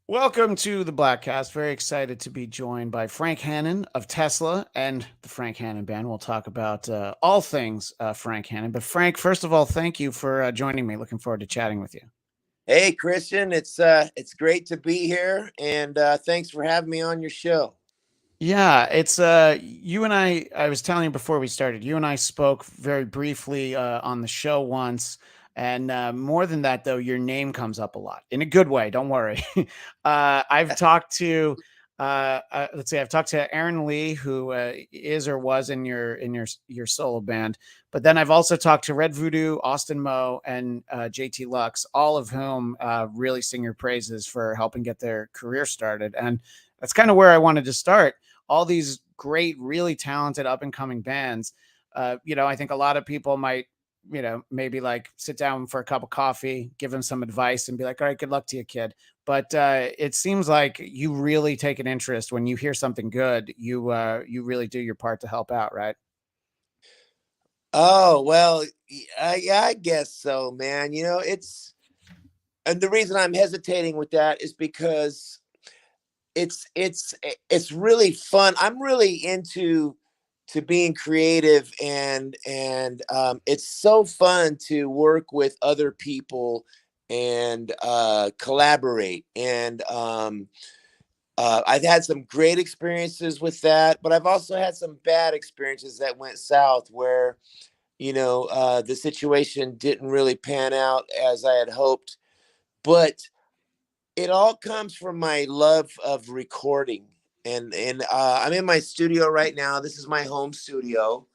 Welcome to the Bladtcast. Very excited to be joined by Frank Hannon of Tesla and the Frank Hannon Band. We'll talk about all things Frank Hannon. But Frank, first of all, thank you for joining me. Looking forward to chatting with you. Hey, Christian, it's great to be here, and thanks for having me on your show. Yeah, it's you and I was telling you before we started. You and I spoke very briefly on the show once, and more than that, though, your name comes up a lot in a good way. Don't worry. I've talked to let's see, I've talked to Aaron Lee, who is or was in your solo band, but then I've also talked to Red Voodoo, Austin Moe, and JT Lux, all of whom really sing your praises for helping get their career started, and that's kind of where I wanted to start. All these great, really talented up and coming bands. I think a lot of people might, maybe like sit down for a cup of coffee, give them some advice, and be like, "All right, good luck to you, kid." But it seems like you really take an interest when you hear something good. You really do your part to help out, right? Oh well, yeah, I guess so, man. And the reason I'm hesitating with that is because it's really fun. I'm really into to being creative, and it's so fun to work with other people and collaborate and I've had some great experiences with that, but I've also had some bad experiences that went south where, the situation didn't really pan out as I had hoped. But it all comes from my love of recording. And I'm in my studio right now. This is my home studio.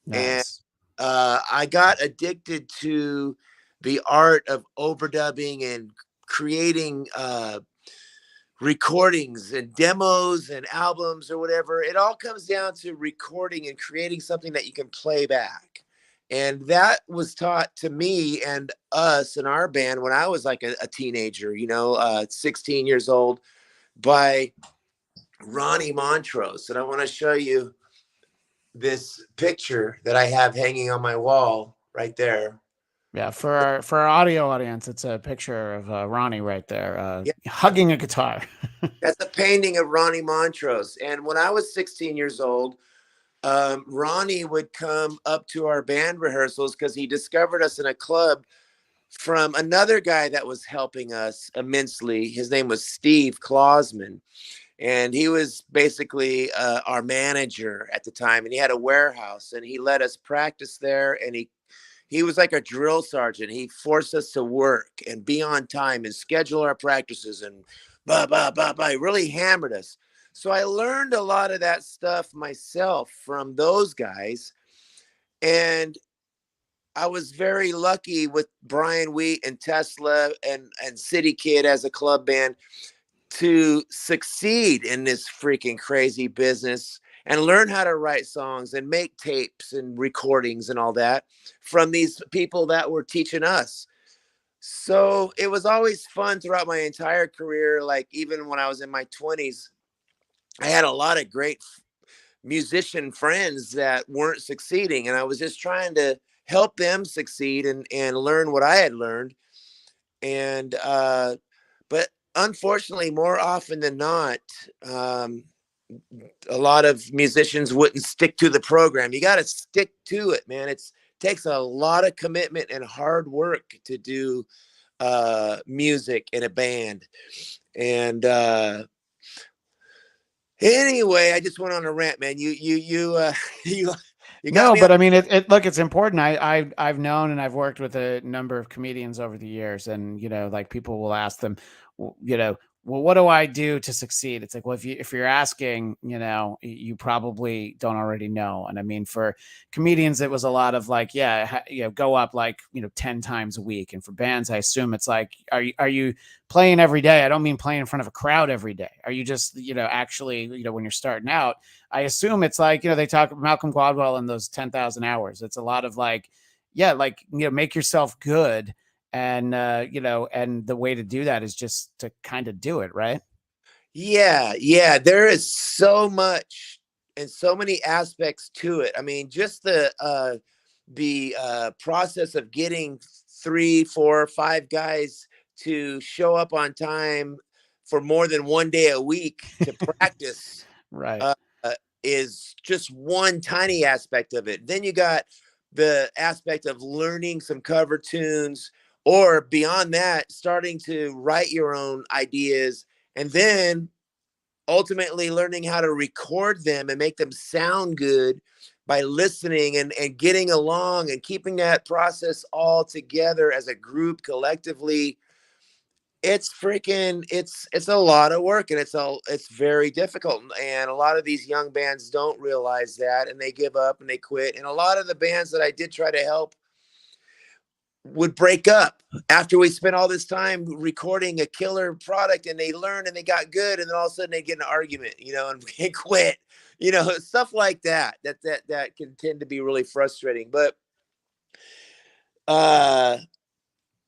And Nice. I got addicted to the art of overdubbing and creating recordings and demos and albums or whatever. It all comes down to recording and creating something that you can play back. And that was taught to me and us in our band when I was like a teenager, 16 years old, by Ronnie Montrose. And I want to show you this picture that I have hanging on my wall right there. Yeah, for our audio audience, it's a picture of Ronnie right there, Yeah, hugging a guitar. that's a painting of Ronnie Montrose. And when I was 16 years old, Ronnie would come up to our band rehearsals because he discovered us in a club from another guy that was helping us immensely. His name was Steve Clausman, and he was basically our manager at the time. And he had a warehouse, and he let us practice there. And he was like a drill sergeant. He forced us to work and be on time and schedule our practices and blah blah blah blah. He really hammered us. So I learned a lot of that stuff myself from those guys. And I was very lucky with Brian Wheat and Tesla and City Kid as a club band to succeed in this freaking crazy business and learn how to write songs and make tapes and recordings and all that from these people that were teaching us. So it was always fun throughout my entire career. Like even when I was in my 20s, I had a lot of great musician friends that weren't succeeding, and I was just trying to help them succeed and learn what I had learned. And but unfortunately, more often than not, um, a lot of musicians wouldn't stick to the program. You got to stick to it, man. It takes a lot of commitment and hard work to do music in a band. And anyway, I just went on a rant, man. You you got No, me on. but I mean, look, it's important. I've known and I've worked with a number of comedians over the years, and like people will ask them, well, what do I do to succeed? It's like, well, if you're asking, you probably don't already know. And I mean, for comedians, it was a lot of like, yeah, go up like 10 times a week, and for bands, I assume it's like, are you playing every day? I don't mean playing in front of a crowd every day. Are you just actually when you're starting out? I assume it's like, they talk Malcolm Gladwell and those 10,000 hours. It's a lot of like, yeah, like, make yourself good. And, and the way to do that is just to kind of do it, right? Yeah. There is so much and so many aspects to it. I mean, just the process of getting 3, 4, 5 guys to show up on time for more than one day a week to practice Right. uh, is just one tiny aspect of it. Then you got the aspect of learning some cover tunes, or beyond that, starting to write your own ideas, and then ultimately learning how to record them and make them sound good by listening and getting along and keeping that process all together as a group collectively. It's freaking it's a lot of work, and it's very difficult, and a lot of these young bands don't realize that, and they give up and they quit. And a lot of the bands that I did try to help would break up after we spent all this time recording a killer product, and they learned and they got good, and then all of a sudden they get in an argument, and they quit, stuff like that can tend to be really frustrating. But uh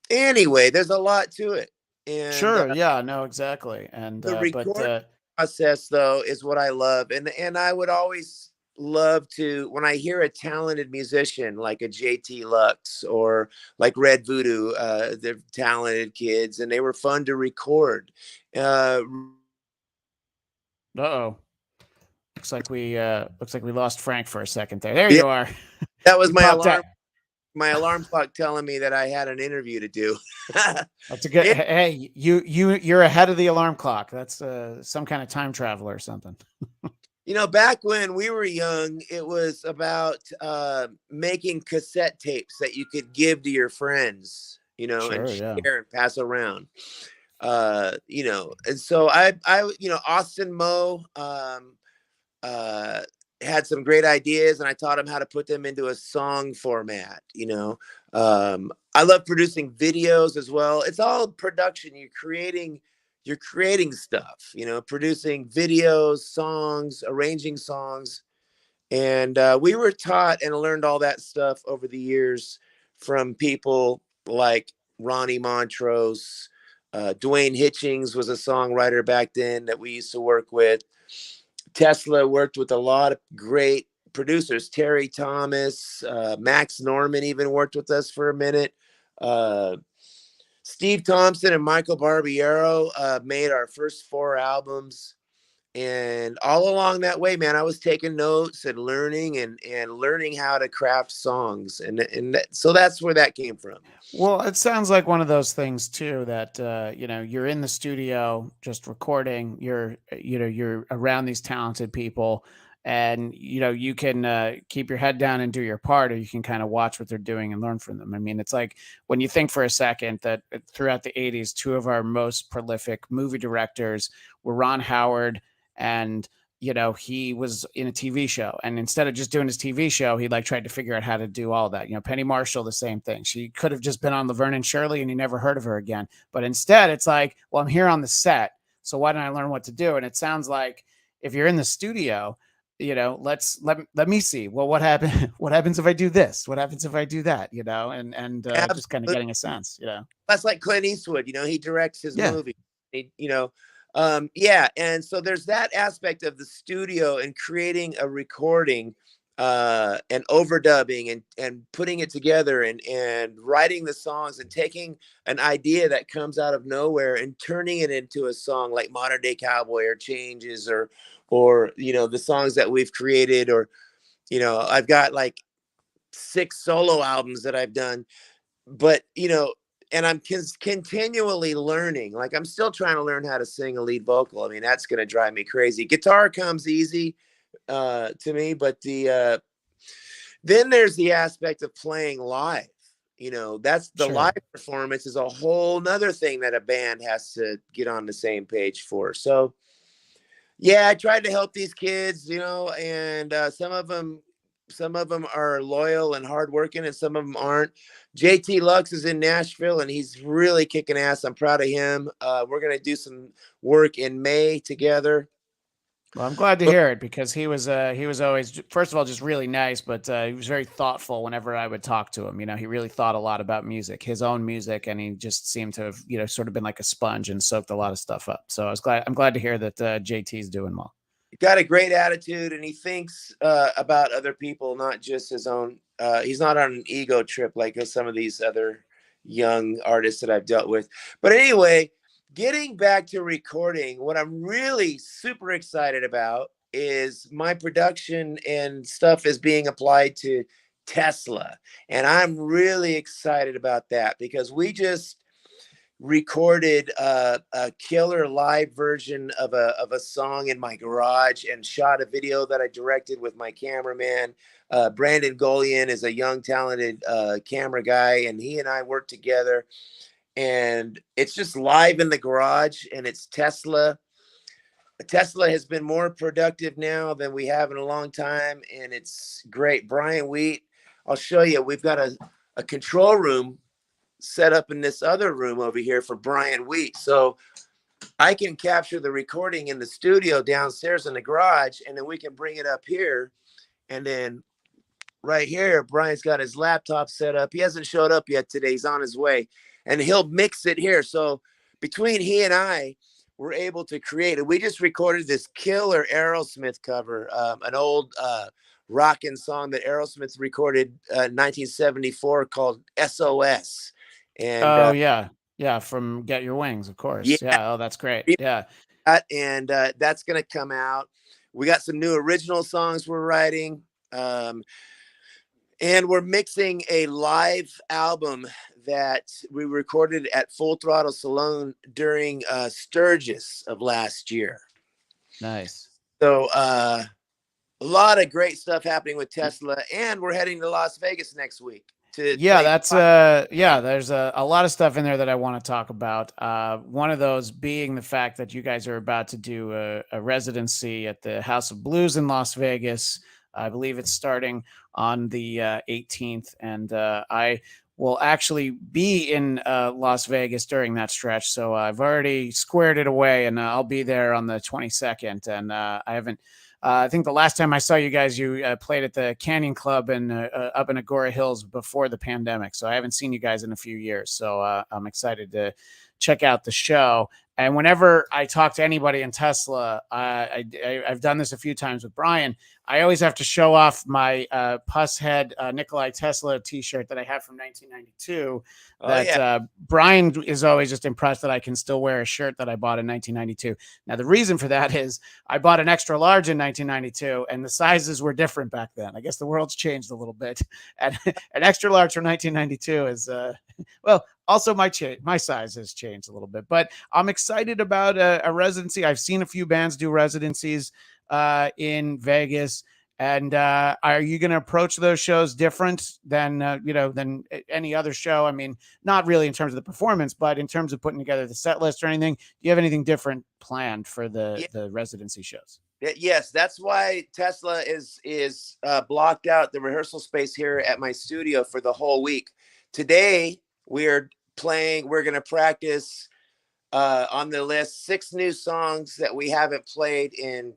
anyway, there's a lot to it. And Sure. Yeah. No. Exactly. And the but recording process, though, is what I love. And I would always love to, when I hear a talented musician like a JT Lux or like Red Voodoo, they're talented kids and they were fun to record. Uh, oh, looks like we lost Frank for a second there. There yeah, you are. that was You popped out. my alarm clock telling me that I had an interview to do. That's a good. It, Hey, you're ahead of the alarm clock. That's some kind of time traveler or something. back when we were young, it was about making cassette tapes that you could give to your friends, and Sure. Yeah. share and pass around. And so Austin Moe uh, had some great ideas, and I taught him how to put them into a song format. I love producing videos as well. It's all production. You're creating stuff, producing videos, songs, arranging songs. And we were taught and learned all that stuff over the years from people like Ronnie Montrose. Dwayne Hitchings was a songwriter back then that we used to work with. Tesla worked with a lot of great producers. Terry Thomas, Max Norman even worked with us for a minute. Uh, Steve Thompson and Michael Barbiero made our first 4 albums. And all along that way, man, I was taking notes and learning and learning how to craft songs. So that's where that came from. Well, it sounds like one of those things too that you're in the studio just recording. You're around these talented people, and you can keep your head down and do your part, or you can kind of watch what they're doing and learn from them. I mean, it's like when you think for a second that throughout the '80s, two of our most prolific movie directors were Ron Howard and he was in a TV show, and instead of just doing his TV show, he like tried to figure out how to do all that. Penny Marshall, the same thing. She could have just been on Laverne and Shirley and you never heard of her again. But instead it's like, well, I'm here on the set, so why don't I learn what to do? And it sounds like if you're in the studio, let me see. Well, what happened? What happens if I do this? What happens if I do that? And just kind of Absolutely. getting a sense. That's like Clint Eastwood, he directs his Yeah, movie. Yeah. And so there's that aspect of the studio and creating a recording and overdubbing and putting it together and writing the songs and taking an idea that comes out of nowhere and turning it into a song like Modern Day Cowboy or Changes or the songs that we've created. Or I've got like 6 solo albums that I've done, but and I'm continually learning. Like I'm still trying to learn how to sing a lead vocal. I mean, that's going to drive me crazy. Guitar comes easy to me, but then there's the aspect of playing live. That's the sure. live performance is a whole nother thing that a band has to get on the same page for. So yeah, I tried to help these kids, and some of them are loyal and hardworking, and some of them aren't. JT Lux is in Nashville, and he's really kicking ass. I'm proud of him. We're gonna do some work in May together. Well, I'm glad to But hear it because he was always, first of all, just really nice, but he was very thoughtful whenever I would talk to him. He really thought a lot about music, his own music, and he just seemed to have sort of been like a sponge and soaked a lot of stuff up. So I'm glad to hear that JT's doing well. got a great attitude, and he thinks about other people, not just his own. He's not on an ego trip like some of these other young artists that I've dealt with. But anyway, getting back to recording, what I'm really super excited about is my production and stuff is being applied to Tesla. And I'm really excited about that because we just recorded a killer live version of a song in my garage and shot a video that I directed with my cameraman. Brandon Golian is a young, talented camera guy, and he and I worked together. And it's just live in the garage, and it's Tesla. Tesla has been more productive now than we have in a long time, and it's great. Brian Wheat, I'll show you. We've got a control room set up in this other room over here for Brian Wheat. So I can capture the recording in the studio downstairs in the garage, and then we can bring it up here. And then right here, Brian's got his laptop set up. He hasn't showed up yet today. He's on his way, and he'll mix it here. So between he and I, we're able to create it. We just recorded this killer Aerosmith cover, an old rockin' song that Aerosmith recorded in 1974 called SOS. And Oh yeah, yeah. From Get Your Wings, of yeah, course. Yeah. Oh, that's great. Yeah. and that's going to come out. We got some new original songs we're writing. Um, and we're mixing a live album that we recorded at Full Throttle Saloon during Sturgis of last year. Nice. So a lot of great stuff happening with Tesla, and we're heading to Las Vegas next week to Yeah, play. that's yeah, there's a lot of stuff in there that I want to talk about. One of those being the fact that you guys are about to do a residency at the House of Blues in Las Vegas. I believe it's starting on the 18th, and I will actually be in Las Vegas during that stretch. So I've already squared it away, and I'll be there on the 22nd. And I haven't I think the last time I saw you guys, you played at the Canyon Club in up in Agora Hills before the pandemic. So I haven't seen you guys in a few years. So I'm excited to check out the show. And whenever I talk to anybody in Tesla, I've done this a few times with Brian. I always have to show off my Puss Head Nikolai Tesla T-shirt that I have from 1992. Oh yeah, Brian is always just impressed that I can still wear a shirt that I bought in 1992. Now the reason for that is I bought an extra large in 1992, and the sizes were different back then. I guess the world's changed a little bit, and an extra large from 1992 is well. Also, my size has changed a little bit, but I'm excited about a residency. I've seen a few bands do residencies in Vegas. And are you going to approach those shows different than than any other show? I mean, not really in terms of the performance, but in terms of putting together the set list or anything. Do you have anything different planned for yeah. the residency shows? Yes, that's why Tesla is blocked out the rehearsal space here at my studio for the whole week. Today we're playing. We're going to practice on the list 6 new songs that we haven't played in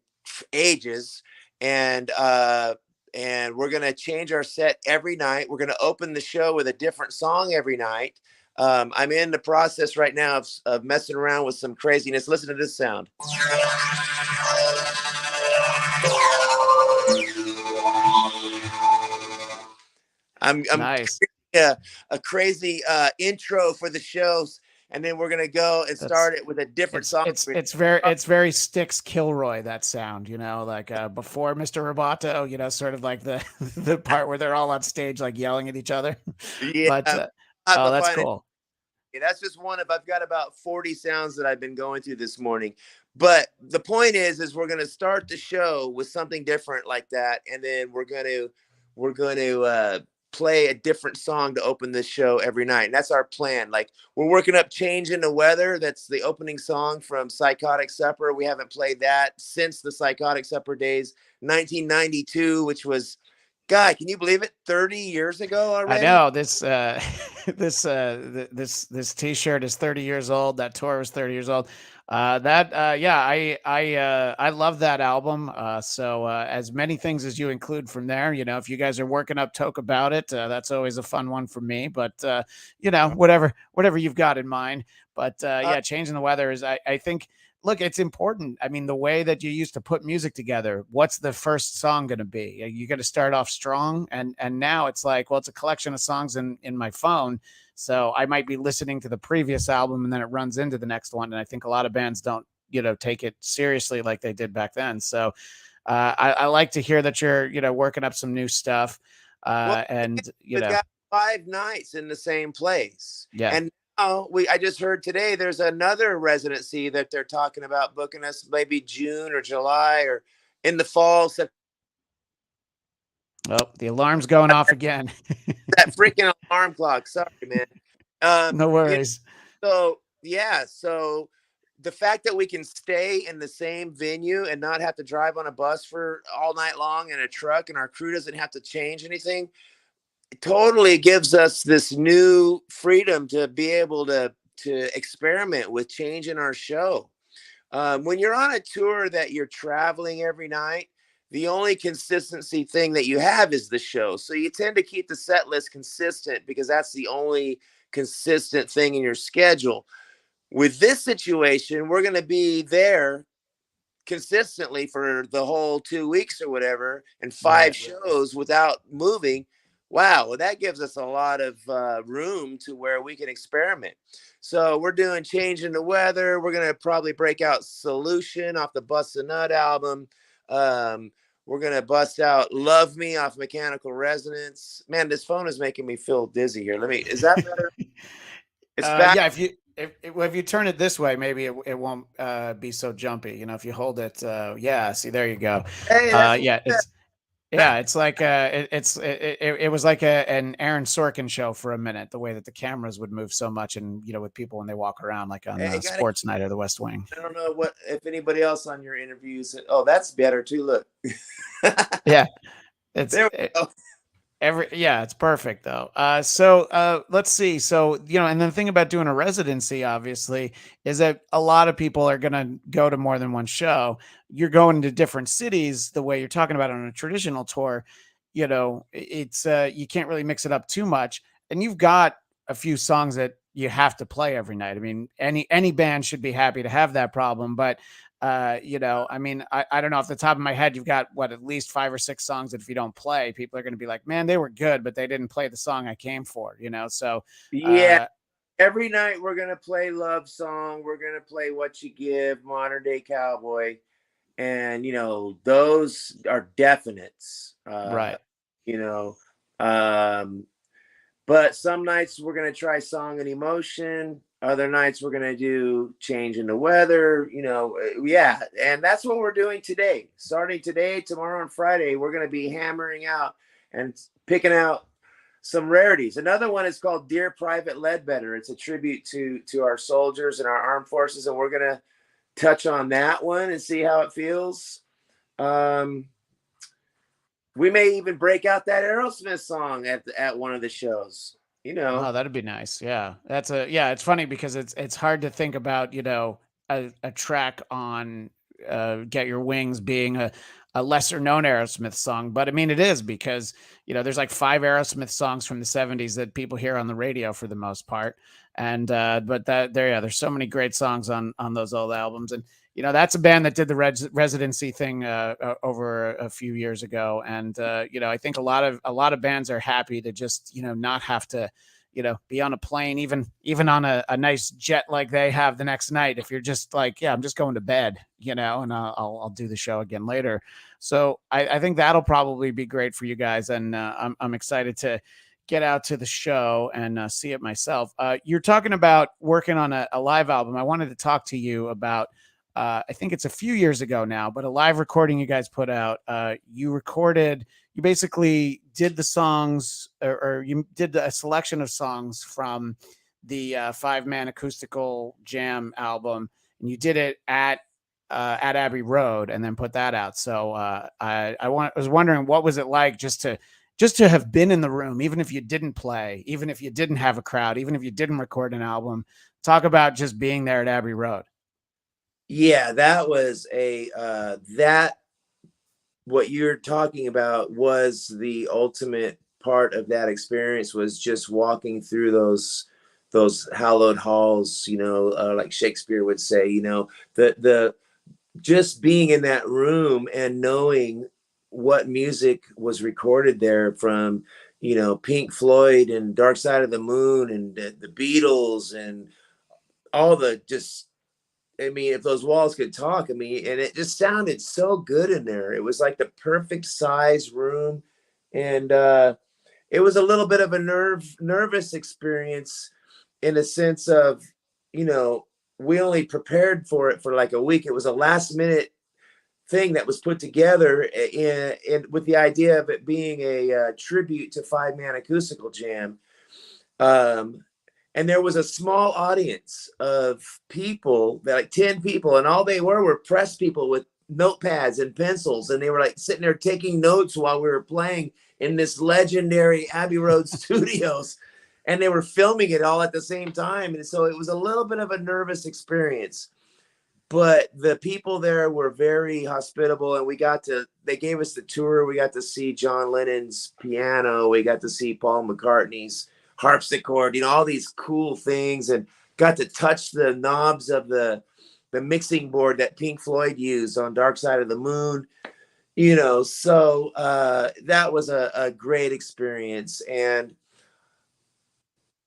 ages, and we're going to change our set every night. We're going to open the show with a different song every night. I'm in the process right now of messing around with some craziness. Listen to this sound. I'm Nice. a crazy intro for the shows, and then we're gonna go and That's start it with a different song. it's very Styx Kilroy, that sound, like before Mr. Roboto, sort of like the the part where they're all on stage like yelling at each other. Yeah, But oh, but that's fine. cool. That's just one of, I've got about 40 sounds that I've been going through this morning. But the point is we're gonna start the show with something different like that, and then we're gonna play a different song to open this show every night. And that's our plan. Like, we're working up Change in the Weather. That's the opening song from Psychotic Supper. We haven't played that since the Psychotic Supper days, 1992, which was, God, can you believe it? 30 years ago I already? know this this T-shirt is 30 years old. That tour was 30 years old. Yeah, I love that album. So as many things as you include from there, if you guys are working up Toke About It, that's always a fun one for me. But whatever you've got in mind. But Uh, yeah, Changing the Weather is I think. Look, it's important. I mean, the way that you used to put music together, what's the first song going to be? You got to start off strong. And now it's like, well, it's a collection of songs in my phone. So I might be listening to the previous album and then it runs into the next one. And I think a lot of bands don't, take it seriously like they did back then. So I like to hear that you're, working up some new stuff. Well, And, we've got 5 nights in the same place. yeah. And now I just heard today there's another residency that they're talking about booking us maybe June or July or in the fall. So Oh, the alarm's going off again. that freaking alarm clock. Sorry, man. No worries. So yeah, so the fact that we can stay in the same venue and not have to drive on a bus for all night long in a truck, and our crew doesn't have to change anything, it totally gives us this new freedom to be able to experiment with changing our show. When you're on a tour that you're traveling every night, the only consistency thing that you have is the show. So you tend to keep the set list consistent because that's the only consistent thing in your schedule. With this situation, we're going to be there consistently for the whole 2 weeks or whatever, and five shows without moving. Wow, well, that gives us a lot of room to where we can experiment. So we're doing Changing the Weather. We're going to probably break out Solution off the Bust a Nut album. We're going to bust out Love Me off Mechanical Resonance. Man, this phone is making me feel dizzy here. Is that better? It's back. Yeah, if you turn it this way, maybe it won't be so jumpy. If you hold it, yeah. See, there you go. Hey, that's it's like it was like an Aaron Sorkin show for a minute. The way that the cameras would move so much, and with people when they walk around, like on Sports Night or The West Wing. I don't know if anybody else on your interviews. Oh, that's better too. Look. Yeah, it's there we go. It's perfect though. So let's see. So, and then the thing about doing a residency, obviously, is that a lot of people are going to go to more than one show. You're going to different cities the way you're talking about on a traditional tour. It's you can't really mix it up too much. And you've got a few songs that you have to play every night. I mean, any band should be happy to have that problem, but I mean, I don't know off the top of my head, you've got at least 5 or 6 songs that if you don't play, people are going to be like, man, they were good, but they didn't play the song I came for, So yeah, every night we're going to play Love Song. We're going to play What You Give, Modern Day Cowboy. And, those are definites. Right. But some nights we're going to try Song and Emotion. Other nights we're going to do Changing the Weather, yeah. And that's what we're doing today. Starting today, tomorrow, and Friday, we're going to be hammering out and picking out some rarities. Another one is called Dear Private Ledbetter. It's a tribute to our soldiers and our armed forces. And we're going to touch on that one and see how it feels. We may even break out that Aerosmith song at one of the shows. Oh, that'd be nice. Yeah. It's funny because it's hard to think about, a track on Get Your Wings being a lesser known Aerosmith song. But I mean, it is because, there's like 5 Aerosmith songs from the 70s that people hear on the radio for the most part. And, but there's so many great songs on those old albums. And, that's a band that did the residency thing over a few years ago. And, I think a lot of bands are happy to just, not have to, be on a plane, even on a nice jet like they have the next night. If you're just like, yeah, I'm just going to bed, and I'll do the show again later. So I think that'll probably be great for you guys. And I'm excited to get out to the show and see it myself. You're talking about working on a live album. I wanted to talk to you about, I think it's a few years ago now, but a live recording you guys put out. You basically did the songs, or you did a selection of songs from the 5-man acoustical jam album, and you did it at Abbey Road, and then put that out. So I was wondering, what was it like just to have been in the room, even if you didn't play, even if you didn't have a crowd, even if you didn't record an album. Talk about just being there at Abbey Road. Yeah, that was what you're talking about was the ultimate part of that experience, was just walking through those hallowed halls, like Shakespeare would say, the just being in that room and knowing what music was recorded there from, Pink Floyd and Dark Side of the Moon and the Beatles and all the just, I mean, if those walls could talk, I mean, and it just sounded so good in there. It was like the perfect size room. And it was a little bit of a nervous experience in a sense of, you know, we only prepared for it for like a week. It was a last minute thing that was put together in with the idea of it being a tribute to Five Man Acoustical Jam. Um, and there was a small audience of people, like 10 people, and all they were press people with notepads and pencils, and they were like sitting there taking notes while we were playing in this legendary Abbey Road studios, and they were filming it all at the same time. And so it was a little bit of a nervous experience, but the people there were very hospitable, and they gave us the tour. We got to see John Lennon's piano, we got to see Paul McCartney's harpsichord, all these cool things, and got to touch the knobs of the mixing board that Pink Floyd used on Dark Side of the Moon. So that was a great experience. And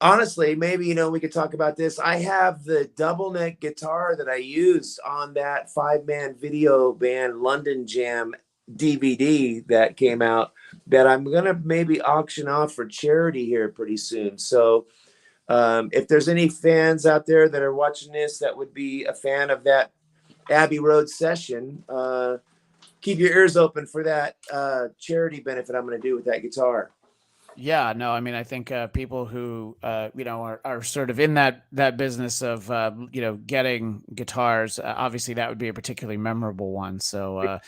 honestly, maybe, we could talk about this. I have the double neck guitar that I used on that 5-man video band London Jam DVD that came out, that I'm going to maybe auction off for charity here pretty soon. So if there's any fans out there that are watching this that would be a fan of that Abbey Road session, keep your ears open for that charity benefit I'm going to do with that guitar. Yeah, no, I mean, I think people who are sort of in that business of getting guitars, obviously that would be a particularly memorable one. So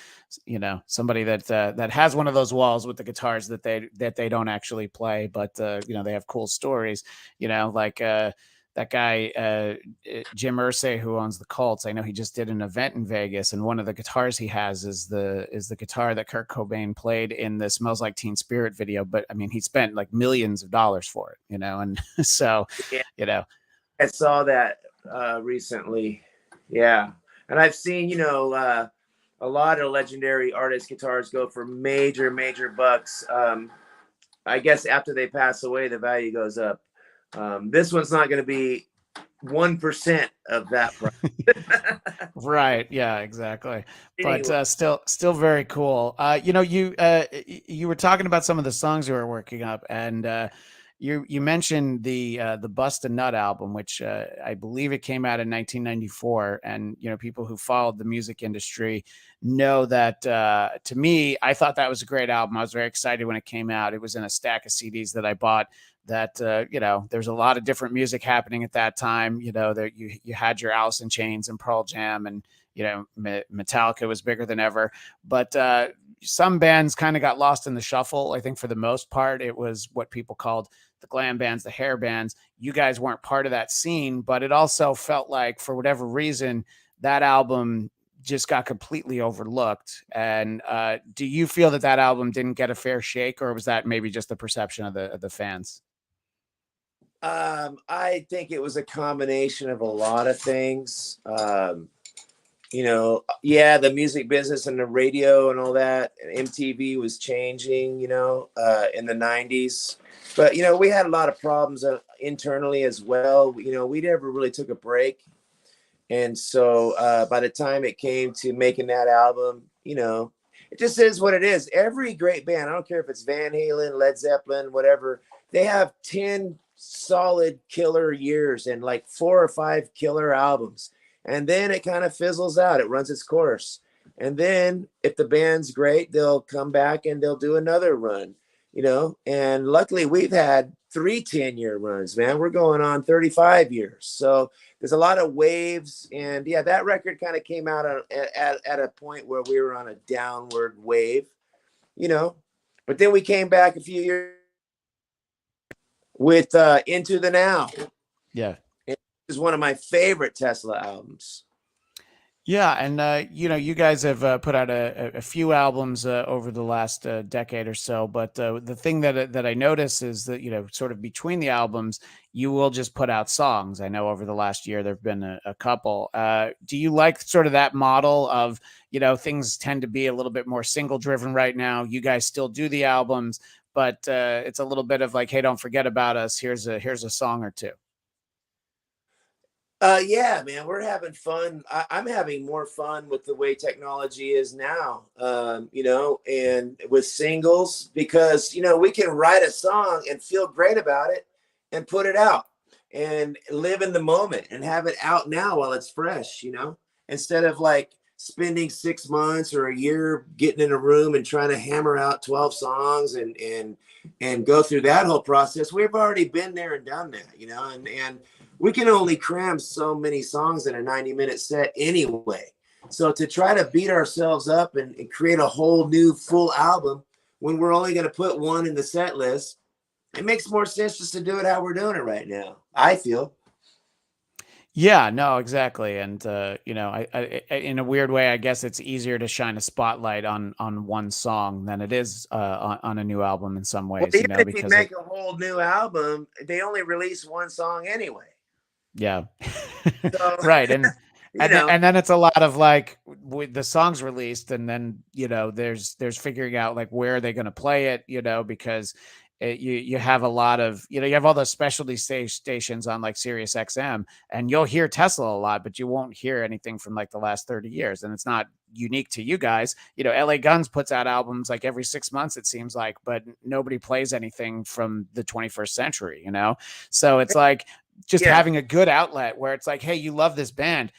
somebody that has one of those walls with the guitars that they don't actually play, but they have cool stories. Like that guy Jim Irsay, who owns the Cults. I know he just did an event in Vegas, and one of the guitars he has is the guitar that Kurt Cobain played in the "Smells Like Teen Spirit" video. But I mean, he spent like millions of dollars for it, and so yeah. I saw that recently. Yeah, and I've seen a lot of legendary artist guitars go for major bucks. I guess after they pass away, the value goes up. This one's not going to be 1% of that price. Right. Yeah, exactly. Anyway. But still very cool. You were talking about some of the songs you were working up, and you mentioned the Bust a Nut album, which I believe it came out in 1994. And people who followed the music industry know that to me, I thought that was a great album. I was very excited when it came out. It was in a stack of CDs that I bought. That there's a lot of different music happening at that time. That you had your Alice in Chains and Pearl Jam, and Metallica was bigger than ever. But some bands kind of got lost in the shuffle. I think for the most part, it was what people called the glam bands, the hair bands. You guys weren't part of that scene, but it also felt like, for whatever reason, that album just got completely overlooked. And do you feel that album didn't get a fair shake, or was that maybe just the perception of the fans? I think it was a combination of a lot of things. The music business and the radio and all that, and MTV was changing, in the 90s. But, we had a lot of problems internally as well. We never really took a break. And so by the time it came to making that album, it just is what it is. Every great band, I don't care if it's Van Halen, Led Zeppelin, whatever, they have 10 solid killer years and like 4 or 5 killer albums, and then it kind of fizzles out. It runs its course, and then if the band's great, they'll come back and they'll do another run, and luckily we've had 3 10-year runs, man. We're going on 35 years, so there's a lot of waves. And yeah, that record kind of came out at a point where we were on a downward wave, but then we came back a few years with Into the Now. Yeah. It is one of my favorite Tesla albums. Yeah, and you guys have put out a few albums over the last decade or so. But the thing that I notice is that sort of between the albums, you will just put out songs. I know over the last year there've been a couple. Do you like sort of that model of things tend to be a little bit more single driven right now? You guys still do the albums, but it's a little bit of like, hey, don't forget about us. Here's a song or two. Yeah, man, we're having fun. I'm having more fun with the way technology is now, and with singles, because, we can write a song and feel great about it and put it out and live in the moment and have it out now while it's fresh, instead of like spending 6 months or a year getting in a room and trying to hammer out 12 songs and go through that whole process. We've already been there and done that, and we can only cram so many songs in a 90-minute set anyway. So to try to beat ourselves up and create a whole new full album when we're only going to put one in the set list, it makes more sense just to do it how we're doing it right now, I feel. Yeah, no, exactly. And in a weird way, I guess it's easier to shine a spotlight on one song than it is on a new album in some Well, ways, even if you because make a whole new album, they only release one song anyway. yeah. So, Right. And you know, and then it's a lot of like with the songs released, and then there's figuring out like where are they going to play it, because you have a lot of you have all those specialty stations on like Sirius XM, and you'll hear Tesla a lot, but you won't hear anything from like the last 30 years, and it's not unique to you guys. LA Guns puts out albums like every 6 months, it seems like, but nobody plays anything from the 21st century. So it's like just yeah. having a good outlet where it's like, hey, you love this band,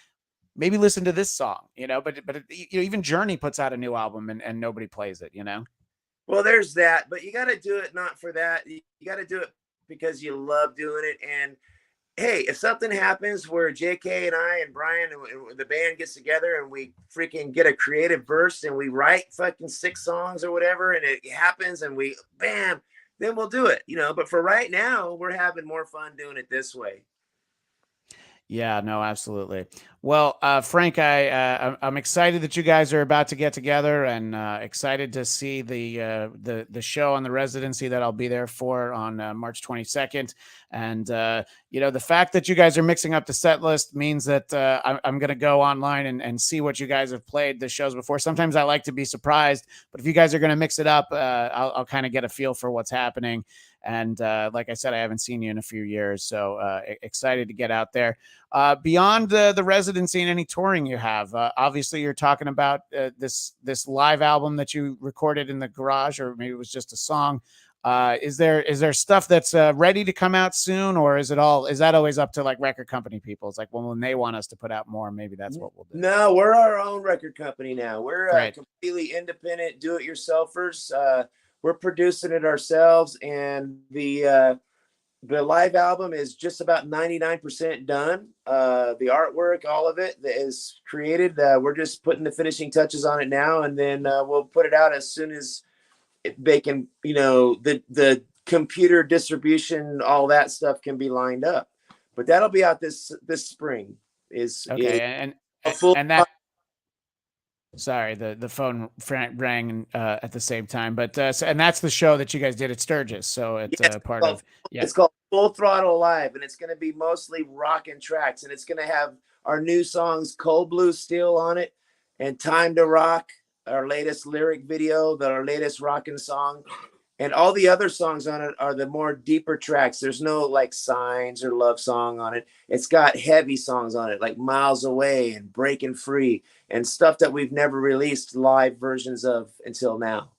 maybe listen to this song, but even Journey puts out a new album and nobody plays it. Well, there's that, but you got to do it not for that. You got to do it because you love doing it. And hey, if something happens where JK and I and Brian and the band gets together and we freaking get a creative burst and we write fucking 6 songs or whatever, and it happens and we bam, then we'll do it, But for right now, we're having more fun doing it this way. Yeah, no, absolutely. Well, Frank, I'm excited that you guys are about to get together, and excited to see the show on the residency that I'll be there for on March 22nd. And the fact that you guys are mixing up the set list means that I'm going to go online and see what you guys have played the shows before. Sometimes I like to be surprised, but if you guys are going to mix it up, I'll kind of get a feel for what's happening. And like I said, I haven't seen you in a few years, so excited to get out there. Beyond the residency and any touring you have, obviously you're talking about this live album that you recorded in the garage, or maybe it was just a song. Is there stuff that's ready to come out soon, or is that always up to like record company people? It's like, well, when they want us to put out more, maybe that's what we'll do. No, we're our own record company now. We're completely independent do-it-yourselfers. We're producing it ourselves, and the live album is just about 99% done. The artwork, all of it is created. We're just putting the finishing touches on it now, and then we'll put it out as soon as they can, the computer distribution, all that stuff can be lined up. But that'll be out this spring. Is okay, a full and that. Sorry, the phone rang at the same time, but and that's the show that you guys did at Sturgis. So it's part of It's called Full Throttle Live, and it's going to be mostly rock and tracks, and it's going to have our new songs Cold Blue Steel on it, and Time to Rock, our latest lyric video, our latest rockin' song, and all the other songs on it are the more deeper tracks. There's no like Signs or Love Song on it. It's got heavy songs on it like Miles Away and Breaking Free and stuff that we've never released live versions of until now.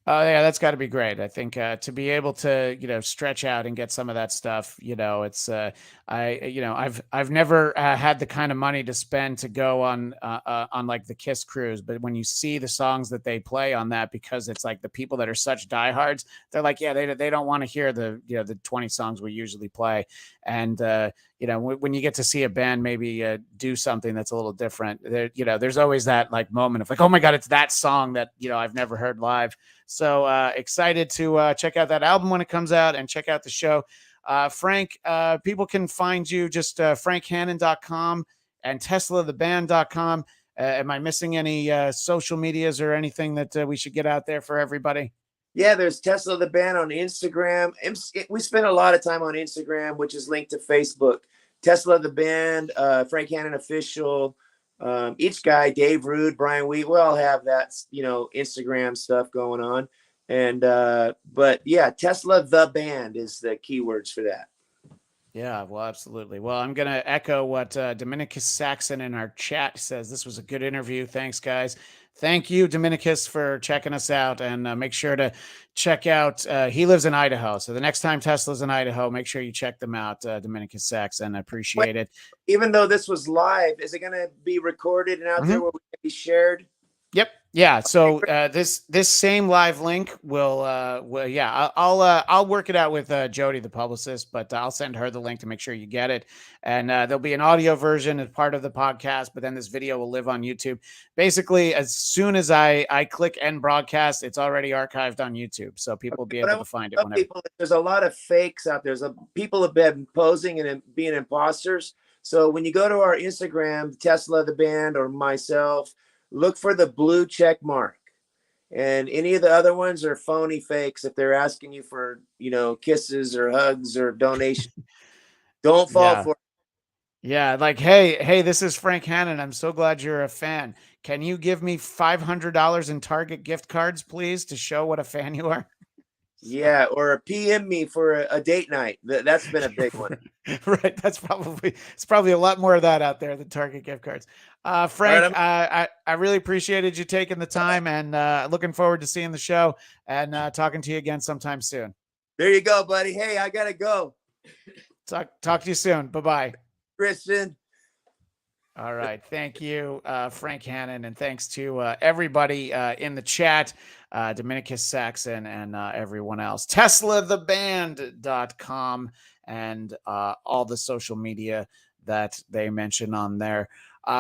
Oh yeah, that's got to be great. I think to be able to stretch out and get some of that stuff, it's I've never had the kind of money to spend to go on like the Kiss cruise, but when you see the songs that they play on that, because it's like the people that are such diehards, they're like, yeah, they don't want to hear the 20 songs we usually play, and when you get to see a band maybe do something that's a little different, there's always that like moment of like, oh my God, it's that song that I've never heard live. So excited to check out that album when it comes out and check out the show. Frank, people can find you just frankhannon.com and teslatheband.com. Am I missing any social medias or anything that we should get out there for everybody? Yeah, there's Tesla the Band on Instagram. We spend a lot of time on Instagram, which is linked to Facebook. Tesla the Band, Frank Hannon Official. Each guy, Dave Rude, Brian Wheat, we all have that, Instagram stuff going on. And but yeah, Tesla the band is the keywords for that. Yeah, well, absolutely. Well, I'm going to echo what Dominicus Saxon in our chat says. This was a good interview. Thanks, guys. Thank you, Dominicus, for checking us out. And make sure to check out, he lives in Idaho. So the next time Tesla's in Idaho, make sure you check them out, Dominicus Saxon. I Wait, appreciate it. even though this was live, is it going to be recorded and out there Mhm. where we can be shared? Yep. Yeah. So this same live link will yeah, I'll work it out with Jody, the publicist, but I'll send her the link to make sure you get it. And there'll be an audio version as part of the podcast, but then this video will live on YouTube. Basically, as soon as I click end broadcast, it's already archived on YouTube, so people will be But I able want to find to it tell whenever. people that there's a lot of fakes out there. People have been posing and being imposters. So when you go to our Instagram, Tesla the band or myself, look for the blue check mark. And any of the other ones are phony fakes. If they're asking you for, kisses or hugs or donations, don't fall Yeah. for it. Yeah, like, hey, this is Frank Hannon. I'm so glad you're a fan. Can you give me $500 in Target gift cards, please, to show what a fan you are? So, Yeah, or PM me for a date night. That's been a big one. right. It's probably a lot more of that out there than Target gift cards. All right, Frank, I really appreciated you taking the time and looking forward to seeing the show and talking to you again sometime soon. there you go, buddy. Hey, I gotta go. Talk to you soon. Bye bye. Christian. All right. Thank you, Frank Hannon. And thanks to everybody in the chat, Dominicus Saxon and everyone else. TeslaTheBand.com and all the social media that they mention on there.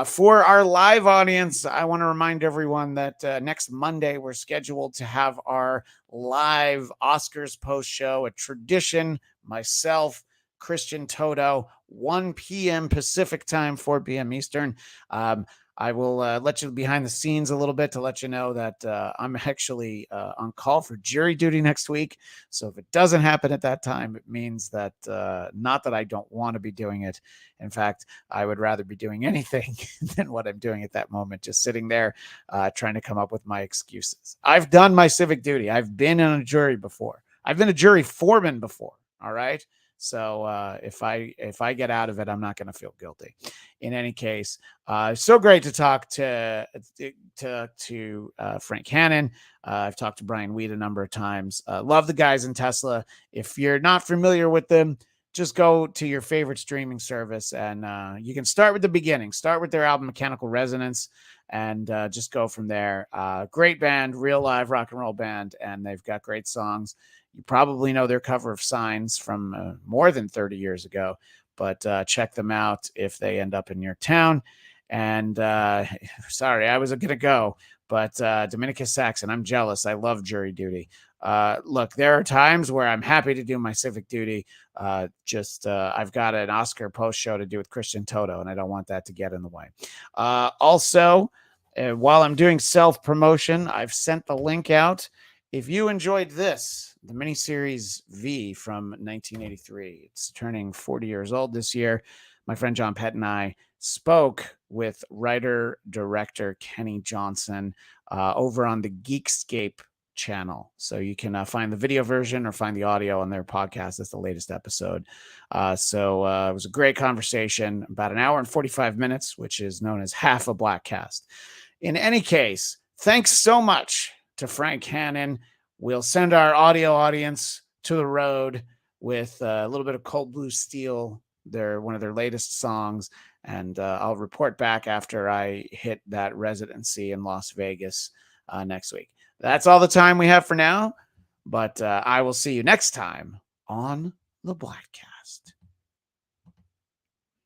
For our live audience, I want to remind everyone that next Monday, we're scheduled to have our live Oscars post show, a tradition. Myself, Christian Toto, 1 p.m. Pacific time, 4 p.m. Eastern. I will let you behind the scenes a little bit to let you know that I'm actually on call for jury duty next week. So if it doesn't happen at that time, it means that not that I don't want to be doing it. In fact, I would rather be doing anything than what I'm doing at that moment, just sitting there trying to come up with my excuses. I've done my civic duty. I've been in a jury before. I've been a jury foreman before. All right. So if I get out of it, I'm not going to feel guilty. In any case, so great to talk to Frank Hannon. I've talked to Brian Weed a number of times. Love the guys in Tesla. If you're not familiar with them, just go to your favorite streaming service and you can start with the beginning. Start with their album Mechanical Resonance and just go from there. Great band, real live rock and roll band, and they've got great songs. You probably know their cover of Signs from more than 30 years ago, but check them out if they end up in your town. And sorry, I was going to go, but Dominicus Saxon, I'm jealous. I love jury duty. Look, there are times where I'm happy to do my civic duty. I've got an Oscar post show to do with Christian Toto, and I don't want that to get in the way. Also, while I'm doing self promotion, I've sent the link out. If you enjoyed this, the miniseries V from 1983, it's turning 40 years old this year. My friend John Pett and I spoke with writer director Kenny Johnson over on the Geekscape channel. So you can find the video version or find the audio on their podcast. That's the latest episode. So it was a great conversation, about an hour and 45 minutes, which is known as half a Bladtcast. In any case, thanks so much to Frank Hannon. We'll send our audio audience to the road with a little bit of Cold Blue Steel, one of their latest songs, and I'll report back after I hit that residency in Las Vegas next week. That's all the time we have for now, but I will see you next time on the Bladtcast.